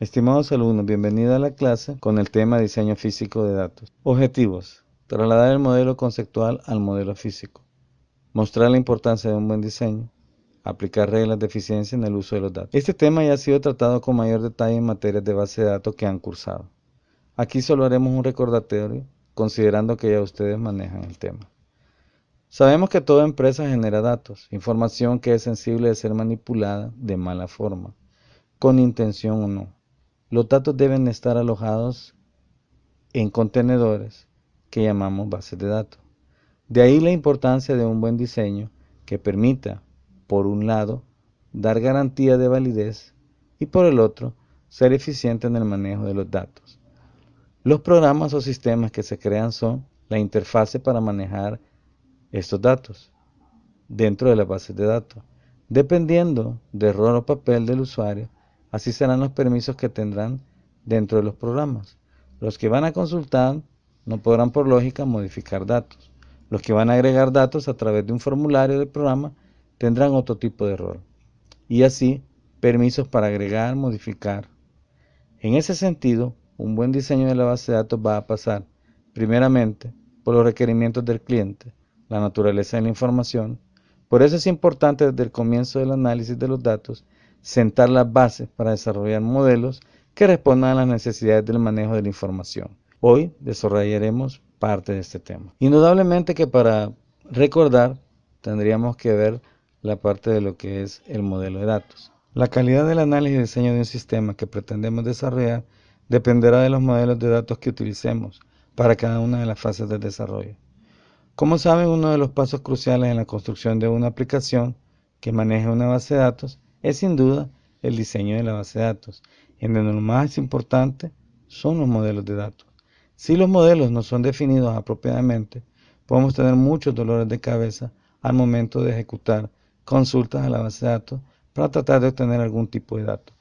Estimados alumnos, bienvenidos a la clase con el tema Diseño físico de datos. Objetivos: trasladar el modelo conceptual al modelo físico, mostrar la importancia de un buen diseño, aplicar reglas de eficiencia en el uso de los datos. Este tema ya ha sido tratado con mayor detalle en materias de base de datos que han cursado. Aquí solo haremos un recordatorio, considerando que ya ustedes manejan el tema. Sabemos que toda empresa genera datos, información que es sensible de ser manipulada de mala forma, con intención o no. Los datos deben estar alojados en contenedores que llamamos bases de datos. De ahí la importancia de un buen diseño que permita, por un lado, dar garantía de validez y por el otro, ser eficiente en el manejo de los datos. Los programas o sistemas que se crean son la interfase para manejar estos datos dentro de las bases de datos. Dependiendo del rol o papel del usuario, así serán los permisos que tendrán dentro de los programas. Los que van a consultar no podrán por lógica modificar datos. Los que van a agregar datos a través de un formulario del programa tendrán otro tipo de rol. Y así, permisos para agregar, modificar. En ese sentido, un buen diseño de la base de datos va a pasar, primeramente, por los requerimientos del cliente, la naturaleza de la información. Por eso es importante desde el comienzo del análisis de los datos, sentar las bases para desarrollar modelos que respondan a las necesidades del manejo de la información. Hoy desarrollaremos parte de este tema. Indudablemente que para recordar tendríamos que ver la parte de lo que es el modelo de datos. La calidad del análisis y diseño de un sistema que pretendemos desarrollar dependerá de los modelos de datos que utilicemos para cada una de las fases del desarrollo. Como saben, uno de los pasos cruciales en la construcción de una aplicación que maneje una base de datos es sin duda el diseño de la base de datos, en donde lo más importante son los modelos de datos. Si los modelos no son definidos apropiadamente, podemos tener muchos dolores de cabeza al momento de ejecutar consultas a la base de datos para tratar de obtener algún tipo de datos.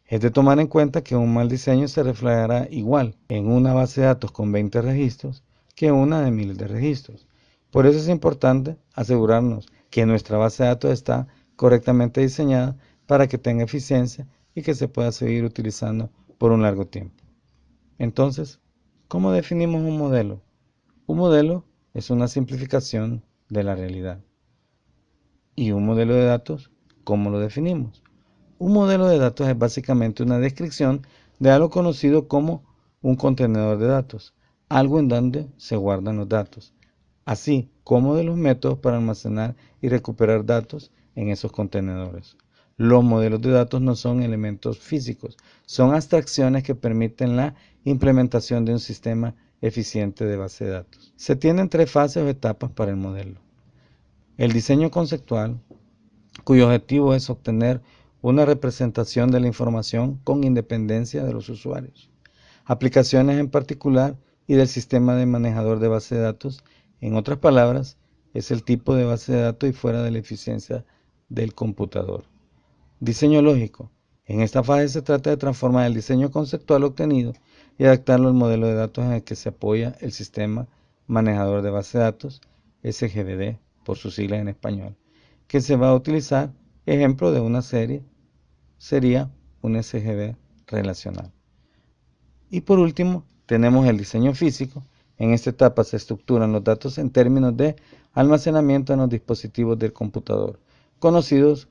Es de tomar en cuenta que un mal diseño se reflejará igual en una base de datos con 20 registros que una de miles de registros. Por eso es importante asegurarnos que nuestra base de datos está correctamente diseñada para que tenga eficiencia y que se pueda seguir utilizando por un largo tiempo. Entonces, ¿cómo definimos un modelo? Un modelo es una simplificación de la realidad. ¿Y un modelo de datos? ¿Cómo lo definimos? Un modelo de datos es básicamente una descripción de algo conocido como un contenedor de datos, algo en donde se guardan los datos, así como de los métodos para almacenar y recuperar datos en esos contenedores. Los modelos de datos no son elementos físicos, son abstracciones que permiten la implementación de un sistema eficiente de base de datos. Se tienen tres fases o etapas para el modelo. El diseño conceptual, cuyo objetivo es obtener una representación de la información con independencia de los usuarios, aplicaciones en particular y del sistema de manejador de base de datos. En otras palabras, es el tipo de base de datos y fuera de la eficiencia del computador. Diseño lógico. En esta fase se trata de transformar el diseño conceptual obtenido y adaptarlo al modelo de datos en el que se apoya el sistema manejador de base de datos, SGBD, por sus siglas en español, que se va a utilizar. Ejemplo de una serie sería un SGB relacional. Y por último, tenemos el diseño físico. En esta etapa se estructuran los datos en términos de almacenamiento en los dispositivos del computador, conocidos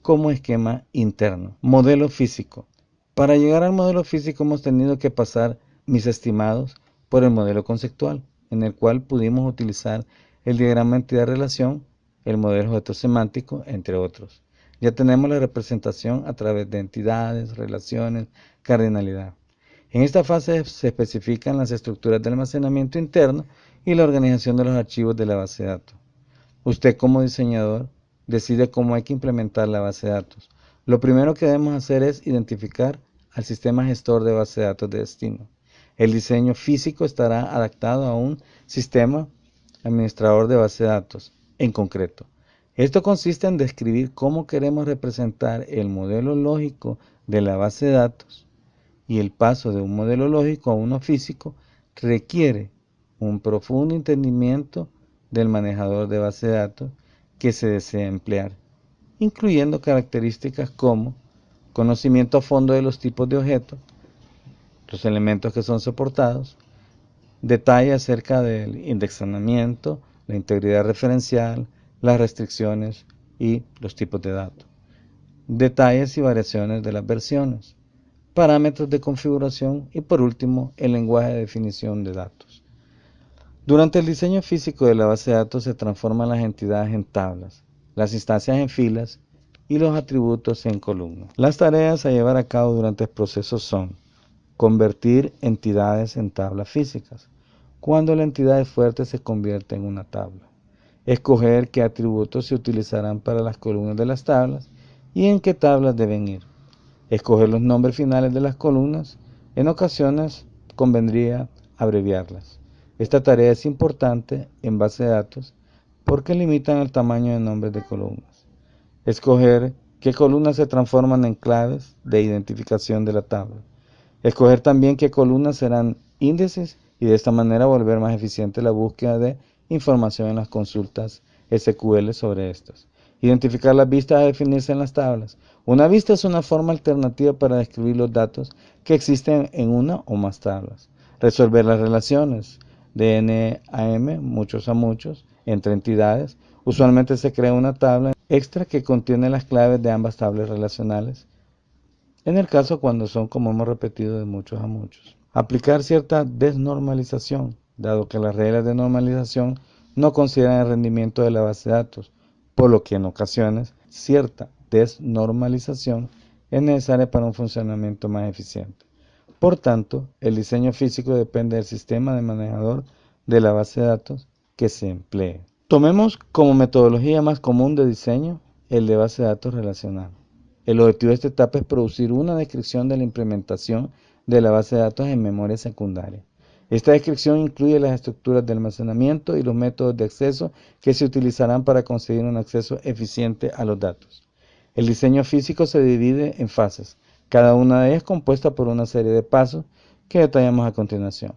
como esquema interno. Modelo físico. Para llegar al modelo físico hemos tenido que pasar, mis estimados, por el modelo conceptual, en el cual pudimos utilizar el diagrama entidad-relación, el modelo objeto semántico, entre otros. Ya tenemos la representación a través de entidades, relaciones, cardinalidad. En esta fase se especifican las estructuras de almacenamiento interno y la organización de los archivos de la base de datos. Usted como diseñador decide cómo hay que implementar la base de datos. Lo primero que debemos hacer es identificar al sistema gestor de base de datos de destino. El diseño físico estará adaptado a un sistema administrador de base de datos en concreto. Esto consiste en describir cómo queremos representar el modelo lógico de la base de datos, y el paso de un modelo lógico a uno físico requiere un profundo entendimiento del manejador de base de datos que se desea emplear, incluyendo características como conocimiento a fondo de los tipos de objetos, los elementos que son soportados, detalle acerca del indexamiento, la integridad referencial, las restricciones y los tipos de datos, detalles y variaciones de las versiones, parámetros de configuración y por último el lenguaje de definición de datos. Durante el diseño físico de la base de datos se transforman las entidades en tablas, las instancias en filas y los atributos en columnas. Las tareas a llevar a cabo durante el proceso son: convertir entidades en tablas físicas. Cuando la entidad es fuerte se convierte en una tabla. Escoger qué atributos se utilizarán para las columnas de las tablas y en qué tablas deben ir. Escoger los nombres finales de las columnas. En ocasiones convendría abreviarlas. Esta tarea es importante en base de datos porque limitan el tamaño de nombres de columnas. Escoger qué columnas se transforman en claves de identificación de la tabla. Escoger también qué columnas serán índices y de esta manera volver más eficiente la búsqueda de información en las consultas SQL sobre estas. Identificar las vistas a definirse en las tablas. Una vista es una forma alternativa para describir los datos que existen en una o más tablas. Resolver las relaciones de N a M, muchos a muchos, entre entidades. Usualmente se crea una tabla extra que contiene las claves de ambas tablas relacionales, en el caso cuando son, como hemos repetido, de muchos a muchos. Aplicar cierta desnormalización, dado que las reglas de normalización no consideran el rendimiento de la base de datos, por lo que en ocasiones cierta desnormalización es necesaria para un funcionamiento más eficiente. Por tanto, el diseño físico depende del sistema de manejador de la base de datos que se emplee. Tomemos como metodología más común de diseño el de base de datos relacional. El objetivo de esta etapa es producir una descripción de la implementación de la base de datos en memoria secundaria. Esta descripción incluye las estructuras de almacenamiento y los métodos de acceso que se utilizarán para conseguir un acceso eficiente a los datos. El diseño físico se divide en fases, cada una de ellas compuesta por una serie de pasos que detallamos a continuación.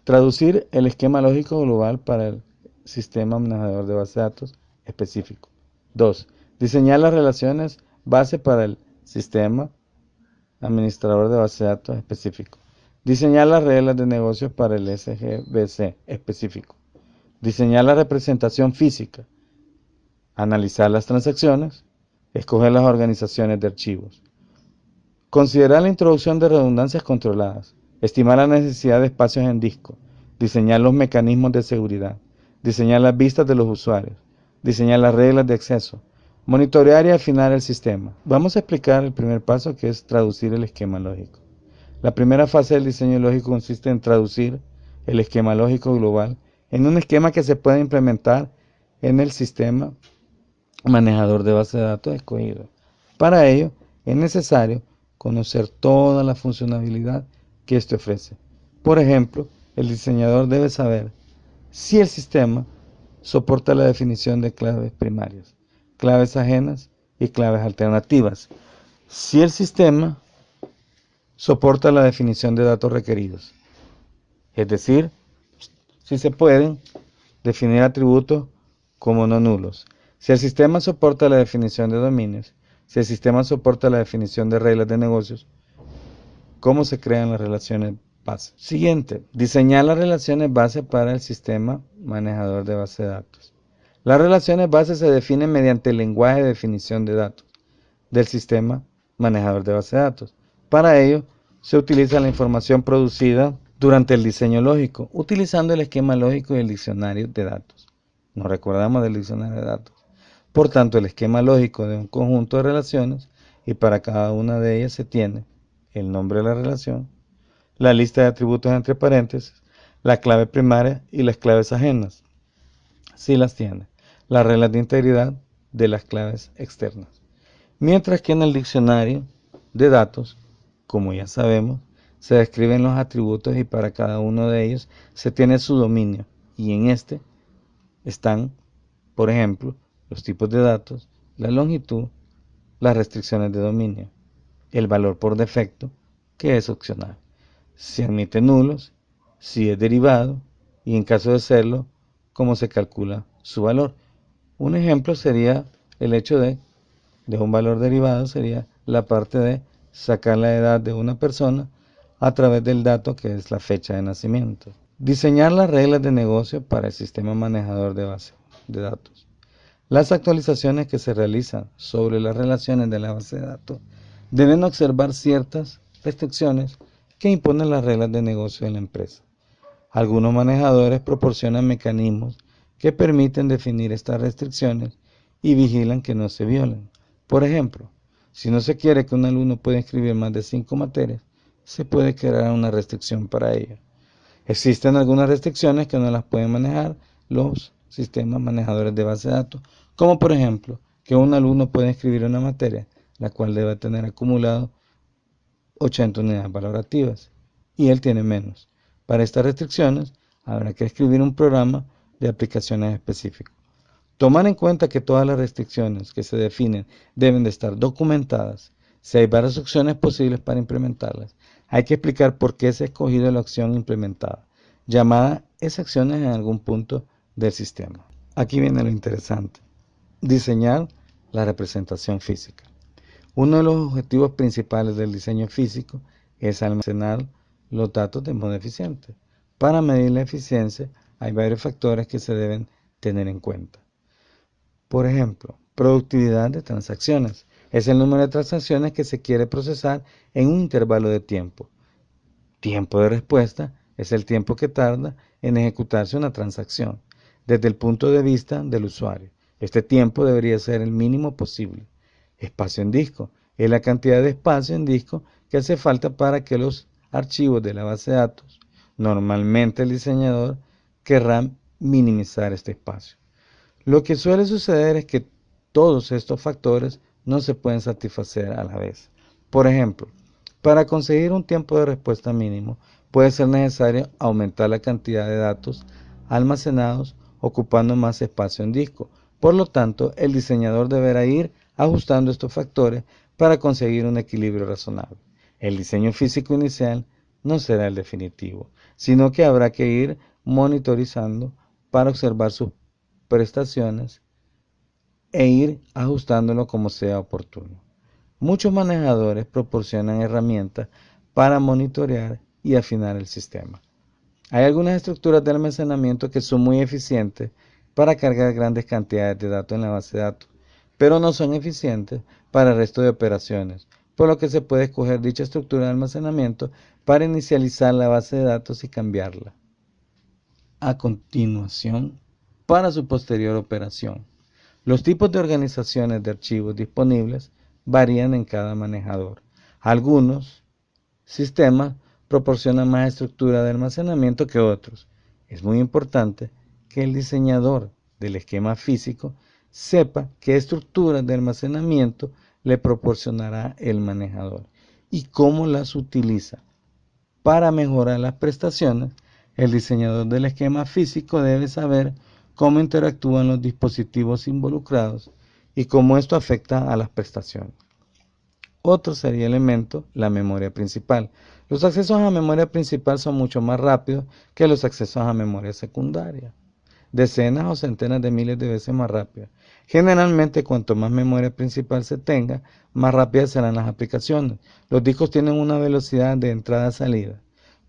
Traducir el esquema lógico global para el sistema manejador de base de datos específico. 2. Diseñar las relaciones base para el sistema administrador de base de datos específico. Diseñar las reglas de negocios para el SGBC específico. Diseñar la representación física. Analizar las transacciones. Escoger las organizaciones de archivos. Considerar la introducción de redundancias controladas. Estimar la necesidad de espacios en disco. Diseñar los mecanismos de seguridad. Diseñar las vistas de los usuarios. Diseñar las reglas de acceso. Monitorear y afinar el sistema. Vamos a explicar el primer paso, que es traducir el esquema lógico. La primera fase del diseño lógico consiste en traducir el esquema lógico global en un esquema que se pueda implementar en el sistema manejador de base de datos escogido. Para ello es necesario conocer toda la funcionalidad que éste ofrece. Por ejemplo, el diseñador debe saber si el sistema soporta la definición de claves primarias, claves ajenas y claves alternativas. Si el sistema soporta la definición de datos requeridos, es decir, si se pueden definir atributos como no nulos. Si el sistema soporta la definición de dominios, si el sistema soporta la definición de reglas de negocios, cómo se crean las relaciones base. Siguiente, diseñar las relaciones base para el sistema manejador de base de datos. Las relaciones base se definen mediante el lenguaje de definición de datos del sistema manejador de base de datos. Para ello, se utiliza la información producida durante el diseño lógico, utilizando el esquema lógico y el diccionario de datos. Nos recordamos del diccionario de datos. Por tanto, el esquema lógico de un conjunto de relaciones, y para cada una de ellas se tiene el nombre de la relación, la lista de atributos entre paréntesis, la clave primaria y las claves ajenas, si las tiene, las reglas de integridad de las claves externas. Mientras que en el diccionario de datos, como ya sabemos, se describen los atributos y para cada uno de ellos se tiene su dominio, y en este están, por ejemplo, los tipos de datos, la longitud, las restricciones de dominio, el valor por defecto, que es opcional, si admite nulos, si es derivado y en caso de serlo, cómo se calcula su valor. Un ejemplo sería el hecho de un valor derivado, sería la parte de sacar la edad de una persona a través del dato que es la fecha de nacimiento. Diseñar las reglas de negocio para el sistema manejador de base de datos. Las actualizaciones que se realizan sobre las relaciones de la base de datos deben observar ciertas restricciones que imponen las reglas de negocio de la empresa. Algunos manejadores proporcionan mecanismos que permiten definir estas restricciones y vigilan que no se violen. Por ejemplo, si no se quiere que un alumno pueda inscribir más de 5 materias, se puede crear una restricción para ello. Existen algunas restricciones que no las pueden manejar los sistemas manejadores de base de datos, como por ejemplo, que un alumno puede inscribir una materia, la cual debe tener acumulado 80 unidades valorativas, y él tiene menos. Para estas restricciones, habrá que escribir un programa de aplicaciones específico. Tomar en cuenta que todas las restricciones que se definen deben de estar documentadas. Si hay varias opciones posibles para implementarlas, hay que explicar por qué se ha escogido la opción implementada, llamada excepciones en algún punto del sistema. Aquí viene lo interesante. Diseñar la representación física. Uno de los objetivos principales del diseño físico es almacenar los datos de modo eficiente. Para medir la eficiencia, hay varios factores que se deben tener en cuenta. Por ejemplo, productividad de transacciones. Es el número de transacciones que se quiere procesar en un intervalo de tiempo. Tiempo de respuesta es el tiempo que tarda en ejecutarse una transacción, desde el punto de vista del usuario. Este tiempo debería ser el mínimo posible. Espacio en disco es la cantidad de espacio en disco que hace falta para que los archivos de la base de datos, normalmente el diseñador querrá minimizar este espacio. Lo que suele suceder es que todos estos factores no se pueden satisfacer a la vez. Por ejemplo, para conseguir un tiempo de respuesta mínimo, puede ser necesario aumentar la cantidad de datos almacenados ocupando más espacio en disco. Por lo tanto, el diseñador deberá ir ajustando estos factores para conseguir un equilibrio razonable. El diseño físico inicial no será el definitivo, sino que habrá que ir monitorizando para observar sus prestaciones e ir ajustándolo como sea oportuno. Muchos manejadores proporcionan herramientas para monitorear y afinar el sistema. Hay algunas estructuras de almacenamiento que son muy eficientes para cargar grandes cantidades de datos en la base de datos, pero no son eficientes para el resto de operaciones, por lo que se puede escoger dicha estructura de almacenamiento para inicializar la base de datos y cambiarla a continuación para su posterior operación. Los tipos de organizaciones de archivos disponibles varían en cada manejador. Algunos sistemas proporcionan más estructura de almacenamiento que otros. Es muy importante que el diseñador del esquema físico sepa qué estructuras de almacenamiento le proporcionará el manejador y cómo las utiliza. Para mejorar las prestaciones, el diseñador del esquema físico debe saber cómo interactúan los dispositivos involucrados y cómo esto afecta a las prestaciones. Otro sería el elemento, la memoria principal. Los accesos a memoria principal son mucho más rápidos que los accesos a memoria secundaria, decenas o centenas de miles de veces más rápidos. Generalmente, cuanto más memoria principal se tenga, más rápidas serán las aplicaciones. Los discos tienen una velocidad de entrada-salida.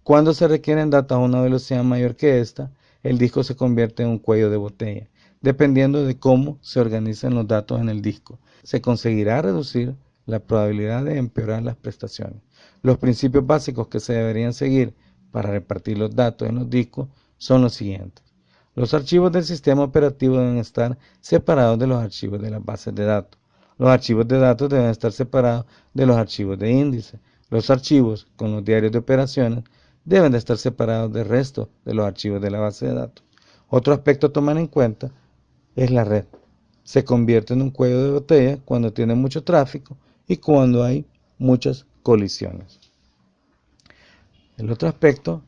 Cuando se requieren datos a una velocidad mayor que esta, el disco se convierte en un cuello de botella. Dependiendo de cómo se organizan los datos en el disco, se conseguirá reducir la probabilidad de empeorar las prestaciones. Los principios básicos que se deberían seguir para repartir los datos en los discos son los siguientes. Los archivos del sistema operativo deben estar separados de los archivos de las bases de datos. Los archivos de datos deben estar separados de los archivos de índice. Los archivos con los diarios de operaciones deben de estar separados del resto de los archivos de la base de datos. Otro aspecto a tomar en cuenta es la red. Se convierte en un cuello de botella cuando tiene mucho tráfico y cuando hay muchas colisiones. El otro aspecto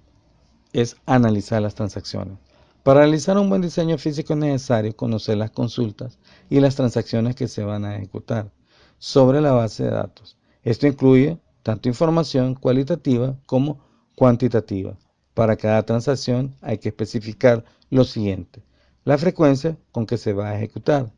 es analizar las transacciones. Para realizar un buen diseño físico es necesario conocer las consultas y las transacciones que se van a ejecutar sobre la base de datos. Esto incluye tanto información cualitativa como cuantitativa. Para cada transacción hay que especificar lo siguiente: la frecuencia con que se va a ejecutar,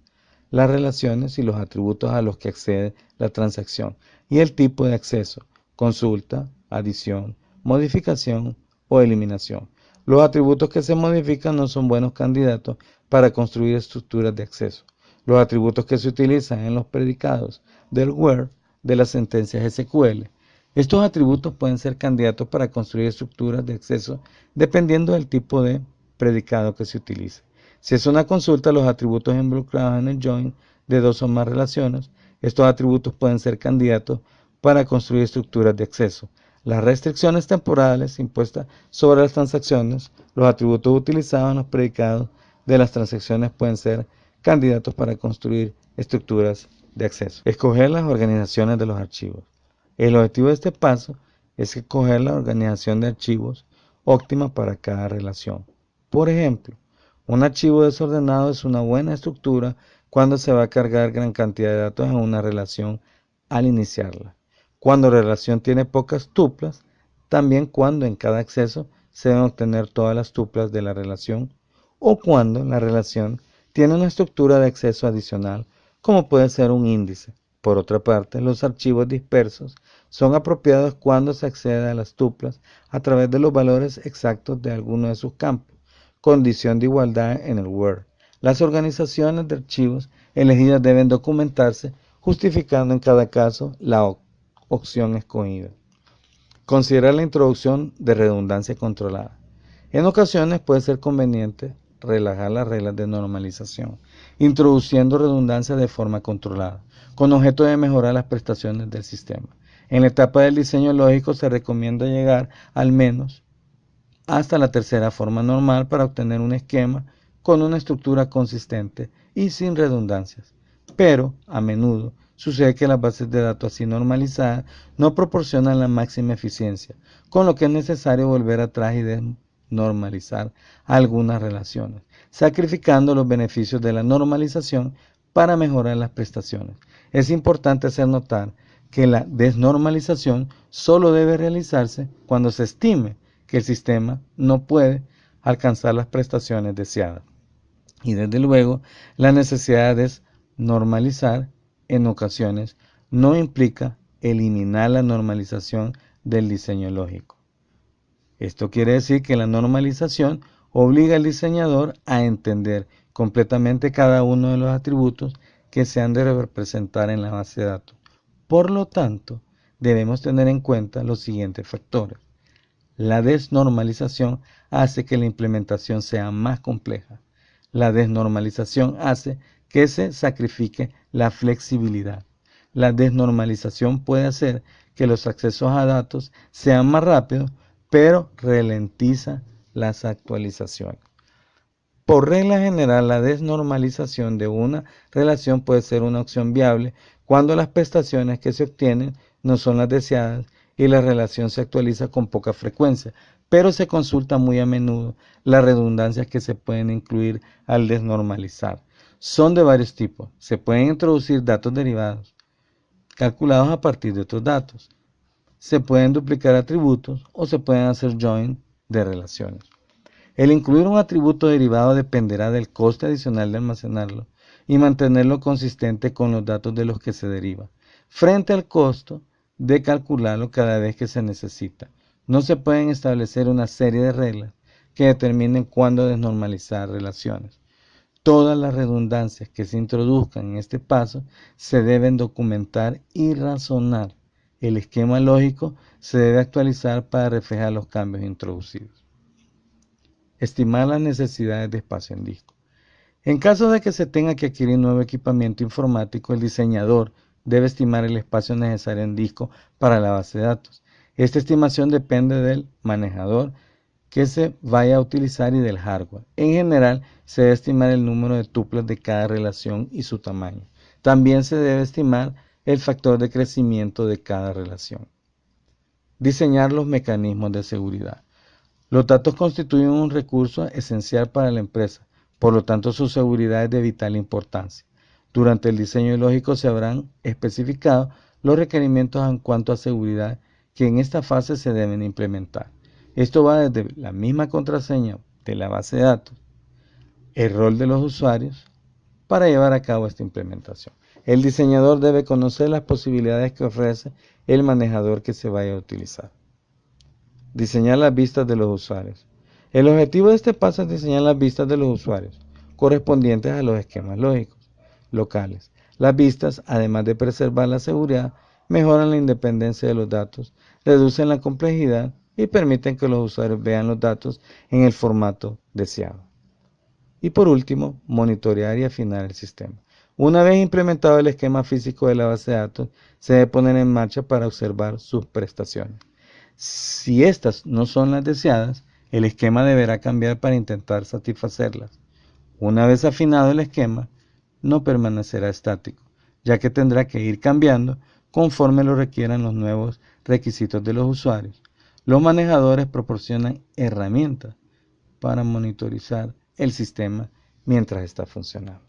las relaciones y los atributos a los que accede la transacción y el tipo de acceso, consulta, adición, modificación o eliminación. Los atributos que se modifican no son buenos candidatos para construir estructuras de acceso. Los atributos que se utilizan en los predicados del where de las sentencias SQL. Estos atributos pueden ser candidatos para construir estructuras de acceso dependiendo del tipo de predicado que se utilice. Si es una consulta, los atributos involucrados en el join de dos o más relaciones, estos atributos pueden ser candidatos para construir estructuras de acceso. Las restricciones temporales impuestas sobre las transacciones, los atributos utilizados en los predicados de las transacciones pueden ser candidatos para construir estructuras de acceso. Escoger las organizaciones de los archivos. El objetivo de este paso es escoger la organización de archivos óptima para cada relación. Por ejemplo, un archivo desordenado es una buena estructura cuando se va a cargar gran cantidad de datos en una relación al iniciarla. Cuando la relación tiene pocas tuplas, también cuando en cada acceso se deben obtener todas las tuplas de la relación, o cuando la relación tiene una estructura de acceso adicional, como puede ser un índice. Por otra parte, los archivos dispersos son apropiados cuando se accede a las tuplas a través de los valores exactos de alguno de sus campos. Condición de igualdad en el where. Las organizaciones de archivos elegidas deben documentarse, justificando en cada caso la opción escogida. Considera la introducción de redundancia controlada. En ocasiones puede ser conveniente relajar las reglas de normalización, introduciendo redundancia de forma controlada, con objeto de mejorar las prestaciones del sistema. En la etapa del diseño lógico se recomienda llegar al menos hasta la tercera forma normal para obtener un esquema con una estructura consistente y sin redundancias. Pero, a menudo, sucede que las bases de datos así normalizadas no proporcionan la máxima eficiencia, con lo que es necesario volver atrás y desnormalizar algunas relaciones, sacrificando los beneficios de la normalización para mejorar las prestaciones. Es importante hacer notar que la desnormalización solo debe realizarse cuando se estime que el sistema no puede alcanzar las prestaciones deseadas. Y desde luego, la necesidad de normalizar en ocasiones no implica eliminar la normalización del diseño lógico. Esto quiere decir que la normalización obliga al diseñador a entender completamente cada uno de los atributos que se han de representar en la base de datos. Por lo tanto, debemos tener en cuenta los siguientes factores. La desnormalización hace que la implementación sea más compleja. La desnormalización hace que se sacrifique la flexibilidad. La desnormalización puede hacer que los accesos a datos sean más rápidos, pero ralentiza las actualizaciones. Por regla general, la desnormalización de una relación puede ser una opción viable cuando las prestaciones que se obtienen no son las deseadas y la relación se actualiza con poca frecuencia, pero se consulta muy a menudo las redundancias que se pueden incluir al desnormalizar. Son de varios tipos. Se pueden introducir datos derivados, calculados a partir de otros datos. Se pueden duplicar atributos o se pueden hacer join de relaciones. El incluir un atributo derivado dependerá del coste adicional de almacenarlo y mantenerlo consistente con los datos de los que se deriva, frente al costo de calcularlo cada vez que se necesita. No se pueden establecer una serie de reglas que determinen cuándo desnormalizar relaciones. Todas las redundancias que se introduzcan en este paso se deben documentar y razonar. El esquema lógico se debe actualizar para reflejar los cambios introducidos. Estimar las necesidades de espacio en disco. En caso de que se tenga que adquirir nuevo equipamiento informático, el diseñador debe estimar el espacio necesario en disco para la base de datos. Esta estimación depende del manejador que se vaya a utilizar y del hardware. En general, se debe estimar el número de tuplas de cada relación y su tamaño. También se debe estimar el factor de crecimiento de cada relación. Diseñar los mecanismos de seguridad. Los datos constituyen un recurso esencial para la empresa, por lo tanto su seguridad es de vital importancia. Durante el diseño lógico se habrán especificado los requerimientos en cuanto a seguridad que en esta fase se deben implementar. Esto va desde la misma contraseña de la base de datos, el rol de los usuarios, para llevar a cabo esta implementación. El diseñador debe conocer las posibilidades que ofrece el manejador que se vaya a utilizar. Diseñar las vistas de los usuarios. El objetivo de este paso es diseñar las vistas de los usuarios, correspondientes a los esquemas lógicos locales. Las vistas, además de preservar la seguridad, mejoran la independencia de los datos, reducen la complejidad y permiten que los usuarios vean los datos en el formato deseado. Y por último, monitorear y afinar el sistema. Una vez implementado el esquema físico de la base de datos, se debe poner en marcha para observar sus prestaciones. Si estas no son las deseadas, el esquema deberá cambiar para intentar satisfacerlas. Una vez afinado el esquema, no permanecerá estático, ya que tendrá que ir cambiando conforme lo requieran los nuevos requisitos de los usuarios. Los manejadores proporcionan herramientas para monitorizar el sistema mientras está funcionando.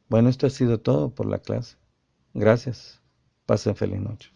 Bueno, esto ha sido todo por la clase. Gracias. Pasen feliz noche.